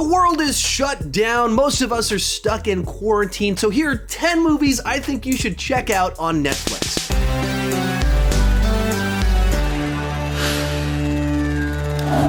world is shut down. Most of us are stuck in quarantine. So here are 10 movies I think you should check out on Netflix.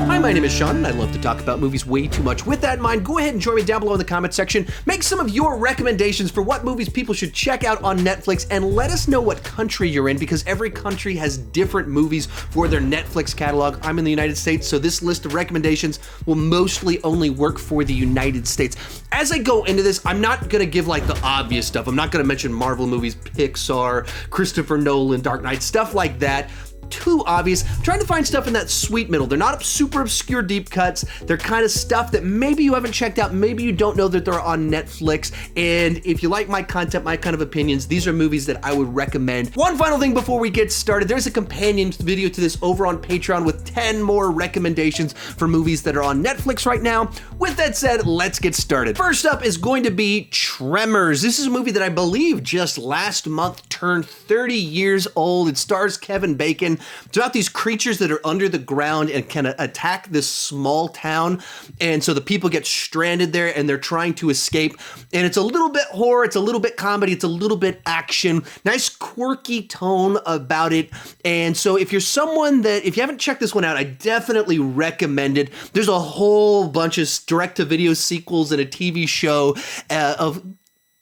Hi, my name is Sean, and I love to talk about movies way too much. With that in mind, go ahead and join me down below in the comment section. Make some of your recommendations for what movies people should check out on Netflix, and let us know what country you're in, because every country has different movies for their Netflix catalog. I'm in the United States, so this list of recommendations will mostly only work for the United States. As I go into this, I'm not gonna give like the obvious stuff. I'm not gonna mention Marvel movies, Pixar, Christopher Nolan, Dark Knight, stuff like that. Too obvious. I'm trying to find stuff in that sweet middle. They're not super obscure deep cuts. They're kind of stuff that maybe you haven't checked out. Maybe you don't know that they're on Netflix. And if you like my content, my kind of opinions, these are movies that I would recommend. One final thing before we get started, there's a companion video to this over on Patreon with 10 more recommendations for movies that are on Netflix right now. With that said, let's get started. First up is going to be Tremors. This is a movie that I believe just last month turned 30 years old. It stars Kevin Bacon. It's about these creatures that are under the ground and can attack this small town. And so the people get stranded there and they're trying to escape. And it's a little bit horror, it's a little bit comedy, it's a little bit action. Nice quirky tone about it. And so if you're someone that, if you haven't checked this one out, I definitely recommend it. There's a whole bunch of direct-to-video sequels and a TV show of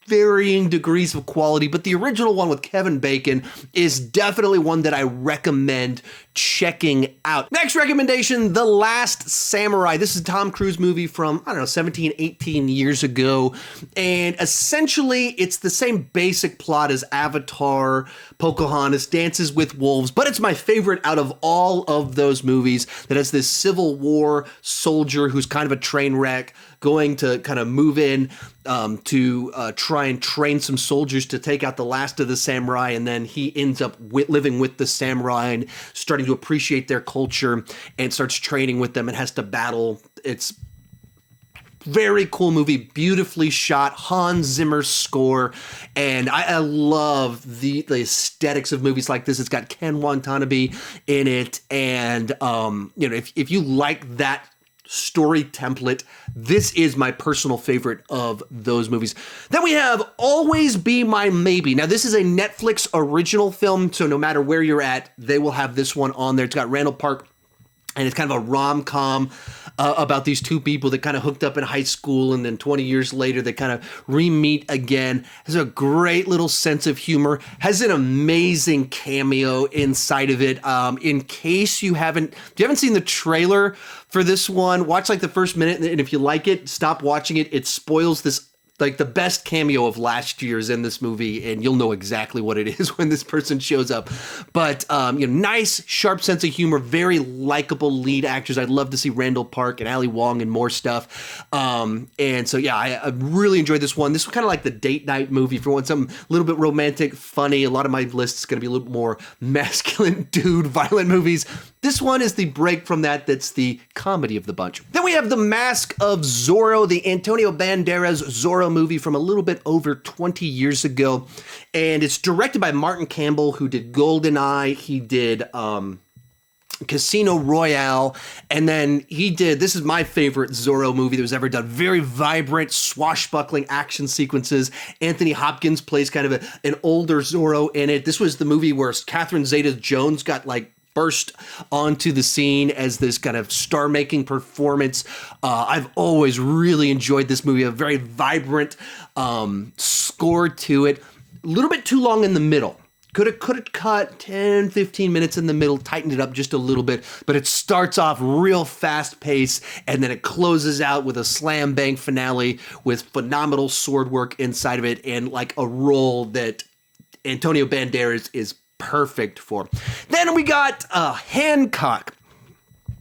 varying degrees of quality, but the original one with Kevin Bacon is definitely one that I recommend checking out. Next recommendation, The Last Samurai. This is a Tom Cruise movie from, 17, 18 years ago. And essentially, it's the same basic plot as Avatar, Pocahontas, Dances with Wolves, but it's my favorite out of all of those movies that has this Civil War soldier who's kind of a train wreck, going to kind of move in to try and train some soldiers to take out the last of the samurai, and then he ends up living with the samurai and starting to appreciate their culture and starts training with them and has to battle. It's very cool movie, beautifully shot, Hans Zimmer score, and I love the aesthetics of movies like this. It's got Ken Watanabe in it, and if you like that story template, this is my personal favorite of those movies. Then we have Always Be My Maybe. Now, this is a Netflix original film, so no matter where you're at, they will have this one on there. It's got Randall Park, and it's kind of a rom-com about these two people that kind of hooked up in high school, and then 20 years later, they kind of re-meet again. Has a great little sense of humor. Has an amazing cameo inside of it. In case you haven't seen the trailer for this one, watch like the first minute, and if you like it, stop watching it. It spoils this. Like the best cameo of last year's in this movie, and you'll know exactly what it is when this person shows up. But nice, sharp sense of humor, very likable lead actors. I'd love to see Randall Park and Ali Wong and more stuff. And so yeah, I really enjoyed this one. This was kind of like the date night movie for one, something a little bit romantic, funny. A lot of my list is going to be a little more masculine, dude, violent movies. This one is the break from that. That's the comedy of the bunch. Then we have The Mask of Zorro, the Antonio Banderas Zorro movie from a little bit over 20 years ago. And it's directed by Martin Campbell, who did GoldenEye. He did Casino Royale. And then he did, this is my favorite Zorro movie that was ever done. Very vibrant, swashbuckling action sequences. Anthony Hopkins plays kind of an older Zorro in it. This was the movie where Catherine Zeta-Jones got burst onto the scene as this kind of star-making performance. I've always really enjoyed this movie. A very vibrant score to it. A little bit too long in the middle. Could have cut 10, 15 minutes in the middle, tightened it up just a little bit, but it starts off real fast pace, and then it closes out with a slam bang finale with phenomenal sword work inside of it, and like a role that Antonio Banderas is perfect for. Then we got Hancock.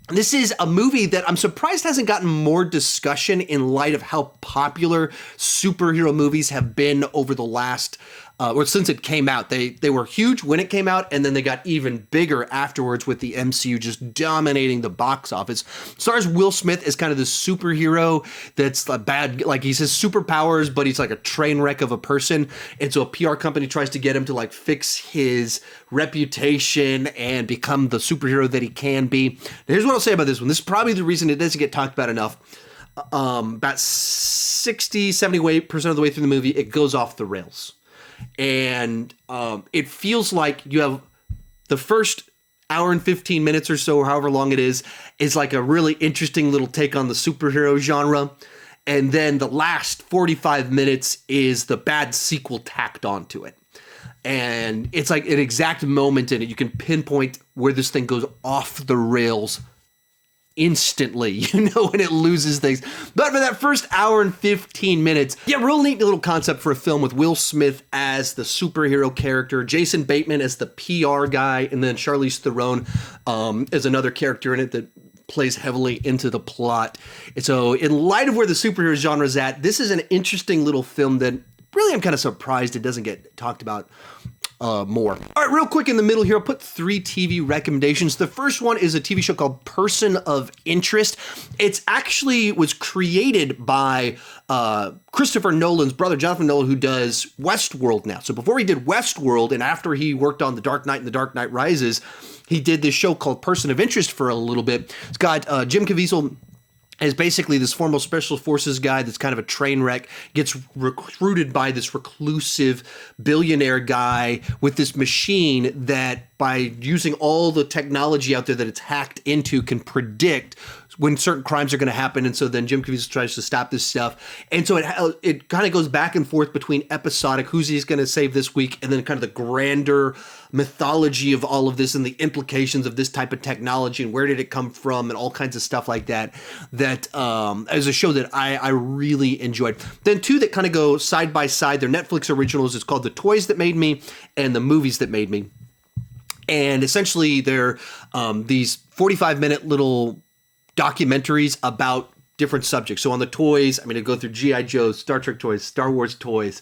This is a movie that I'm surprised hasn't gotten more discussion in light of how popular superhero movies have been over the last or since it came out. They were huge when it came out, and then they got even bigger afterwards with the MCU just dominating the box office. Stars Will Smith as kind of this superhero that's a bad, like he says superpowers, but he's like a train wreck of a person. And so a PR company tries to get him to like fix his reputation and become the superhero that he can be. Now, here's what I'll say about this one. This is probably the reason it doesn't get talked about enough. about 60-70% of the way through the movie, it goes off the rails. And it feels like you have the first hour and 15 minutes or so, or however long it is like a really interesting little take on the superhero genre. And then the last 45 minutes is the bad sequel tacked onto it. And it's like an exact moment in it. You can pinpoint where this thing goes off the rails instantly, when it loses things. But for that first hour and 15 minutes, real neat little concept for a film with Will Smith as the superhero character, Jason Bateman as the PR guy, and then Charlize Theron as another character in it that plays heavily into the plot. And so in light of where the superhero genre is at, this is an interesting little film that really I'm kind of surprised it doesn't get talked about more. All right, real quick in the middle here, I'll put 3 TV recommendations. The first one is a TV show called Person of Interest. It's actually was created by Christopher Nolan's brother, Jonathan Nolan, who does Westworld now. So before he did Westworld and after he worked on The Dark Knight and The Dark Knight Rises, he did this show called Person of Interest for a little bit. It's got Jim Caviezel is basically this former special forces guy that's kind of a train wreck, gets recruited by this reclusive billionaire guy with this machine that by using all the technology out there that it's hacked into can predict when certain crimes are going to happen. And so then Jim Caviezel tries to stop this stuff. And so it kind of goes back and forth between episodic, who's he's going to save this week, and then kind of the grander mythology of all of this and the implications of this type of technology and where did it come from and all kinds of stuff like that. That is a show that I really enjoyed. Then 2 that kind of go side by side. They're Netflix originals. It's called The Toys That Made Me and The Movies That Made Me. And essentially they're these 45-minute little documentaries about different subjects. So on the toys, I'm going to go through G.I. Joe, Star Trek toys, Star Wars toys,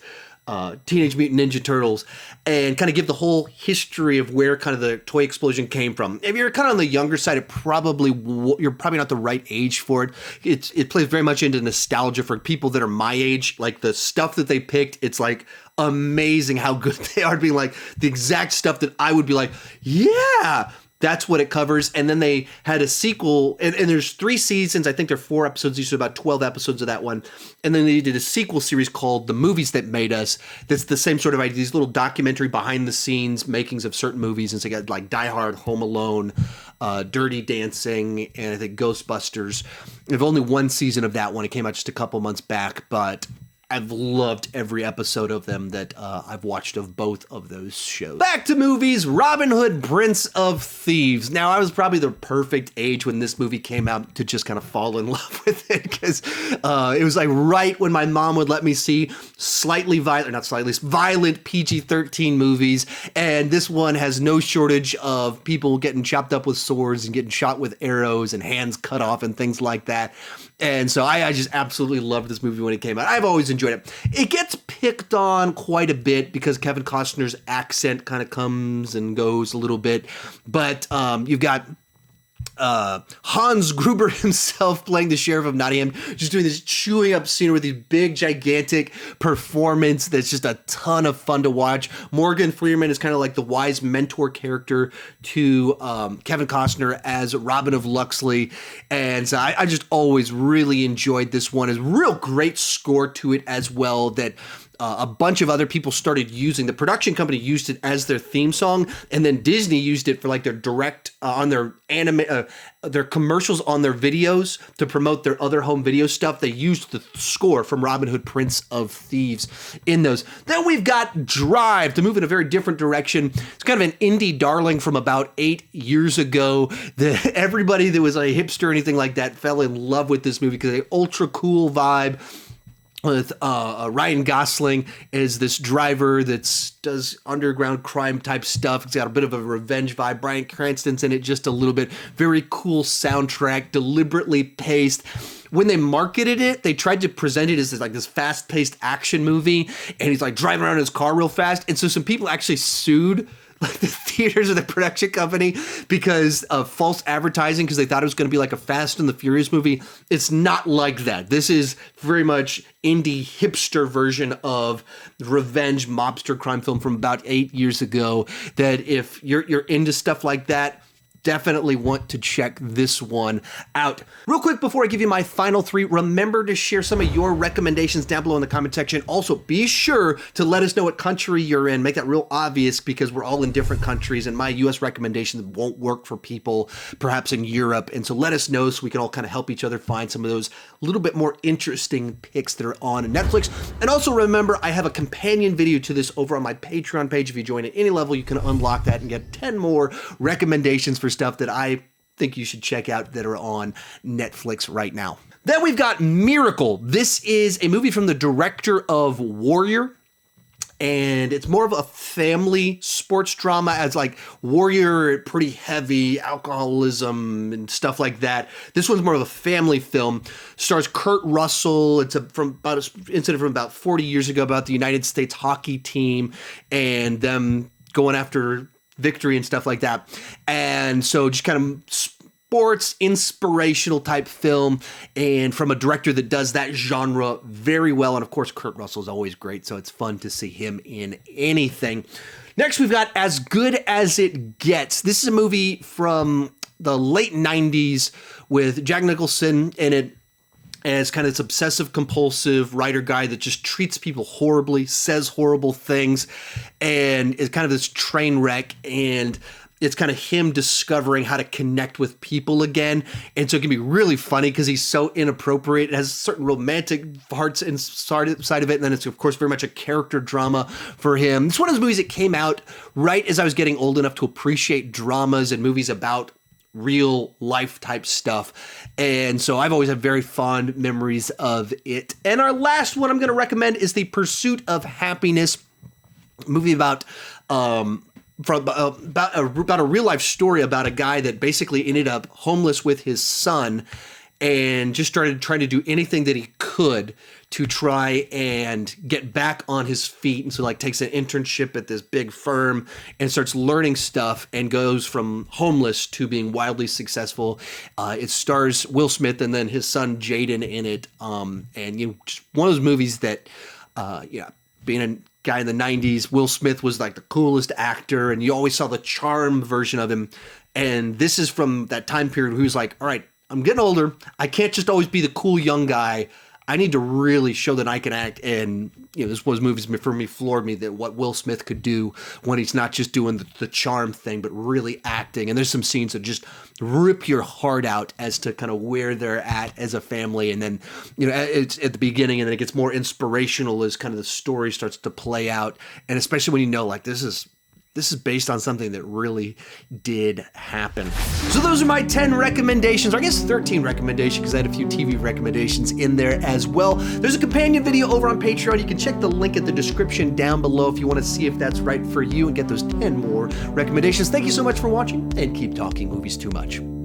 Teenage Mutant Ninja Turtles, and kind of give the whole history of where kind of the toy explosion came from. If you're kind of on the younger side, you're probably not the right age for it. It plays very much into nostalgia for people that are my age. Like the stuff that they picked, it's like amazing how good they are, being like the exact stuff that I would be like, yeah. That's what it covers. And then they had a sequel, and there's 3 seasons. I think there are 4 episodes, each, so about 12 episodes of that one. And then they did a sequel series called The Movies That Made Us. That's the same sort of idea, these little documentary behind the scenes makings of certain movies. And so you got like Die Hard, Home Alone, Dirty Dancing, and I think Ghostbusters. There's only 1 season of that one. It came out just a couple months back, but I've loved every episode of them that I've watched of both of those shows. Back to movies, Robin Hood, Prince of Thieves. Now, I was probably the perfect age when this movie came out to just kind of fall in love with it, because it was like right when my mom would let me see violent PG-13 movies, and this one has no shortage of people getting chopped up with swords and getting shot with arrows and hands cut off and things like that. And so I just absolutely loved this movie when it came out. I've always enjoyed it. It gets picked on quite a bit because Kevin Costner's accent kind of comes and goes a little bit. But you've got Hans Gruber himself playing the Sheriff of Nottingham, just doing this chewing up scene with these big, gigantic performance that's just a ton of fun to watch. Morgan Freeman is kind of like the wise mentor character to Kevin Costner as Robin of Luxley. And so I just always really enjoyed this one. It's a real great score to it as well that a bunch of other people started using. The production company used it as their theme song, and then Disney used it for like their direct on their their commercials on their videos to promote their other home video stuff. They used the score from Robin Hood, Prince of Thieves in those. Then we've got Drive, to move in a very different direction. It's kind of an indie darling from about 8 years ago. Everybody that was a hipster or anything like that fell in love with this movie because of the ultra cool vibe. With Ryan Gosling as this driver that does underground crime type stuff. It's got a bit of a revenge vibe. Bryan Cranston's in it just a little bit. Very cool soundtrack, deliberately paced. When they marketed it, they tried to present it as this fast-paced action movie, and he's like driving around in his car real fast. And so some people actually sued like the theaters or the production company because of false advertising, because they thought it was going to be like a Fast and the Furious movie. It's not like that. This is very much indie hipster version of revenge mobster crime film from about 8 years ago, that if you're into stuff like that, definitely want to check this one out. Real quick before I give you my final three, remember to share some of your recommendations down below in the comment section. Also, be sure to let us know what country you're in. Make that real obvious because we're all in different countries and my US recommendations won't work for people perhaps in Europe. And so let us know so we can all kind of help each other find some of those little bit more interesting picks that are on Netflix. And also remember, I have a companion video to this over on my Patreon page. If you join at any level, you can unlock that and get 10 more recommendations for stuff that I think you should check out that are on Netflix right now. Then we've got Miracle. This is a movie from the director of Warrior, and it's more of a family sports drama as like Warrior, pretty heavy alcoholism and stuff like that. This one's more of a family film. Stars Kurt Russell. It's from about 40 years ago about the United States hockey team and them going after victory and stuff like that. And so just kind of sports inspirational type film, and from a director that does that genre very well. And of course, Kurt Russell is always great, so it's fun to see him in anything. Next, we've got As Good as It Gets. This is a movie from the late 90s with Jack Nicholson in it as kind of this obsessive compulsive writer guy that just treats people horribly, says horrible things, and is kind of this train wreck. And it's kind of him discovering how to connect with people again. And so it can be really funny because he's so inappropriate. It has certain romantic parts inside of it. And then it's, of course, very much a character drama for him. It's one of those movies that came out right as I was getting old enough to appreciate dramas and movies about real life type stuff. And so I've always had very fond memories of it. And our last one I'm going to recommend is The Pursuit of Happiness, a movie about a real life story about a guy that basically ended up homeless with his son and just started trying to do anything that he could to try and get back on his feet. And so like takes an internship at this big firm and starts learning stuff and goes from homeless to being wildly successful. It stars Will Smith and then his son Jaden in it. And just one of those movies that, being a guy in the 90s, Will Smith was like the coolest actor and you always saw the charm version of him. And this is from that time period where he was like, all right, I'm getting older. I can't just always be the cool young guy. I need to really show that I can act. And, this was movies for me, floored me that what Will Smith could do when he's not just doing the charm thing, but really acting. And there's some scenes that just rip your heart out as to kind of where they're at as a family. And then, it's at the beginning and then it gets more inspirational as kind of the story starts to play out. And especially when like this is based on something that really did happen. So those are my 10 recommendations, or I guess 13 recommendations because I had a few TV recommendations in there as well. There's a companion video over on Patreon. You can check the link in the description down below if you want to see if that's right for you and get those 10 more recommendations. Thank you so much for watching and keep talking movies too much.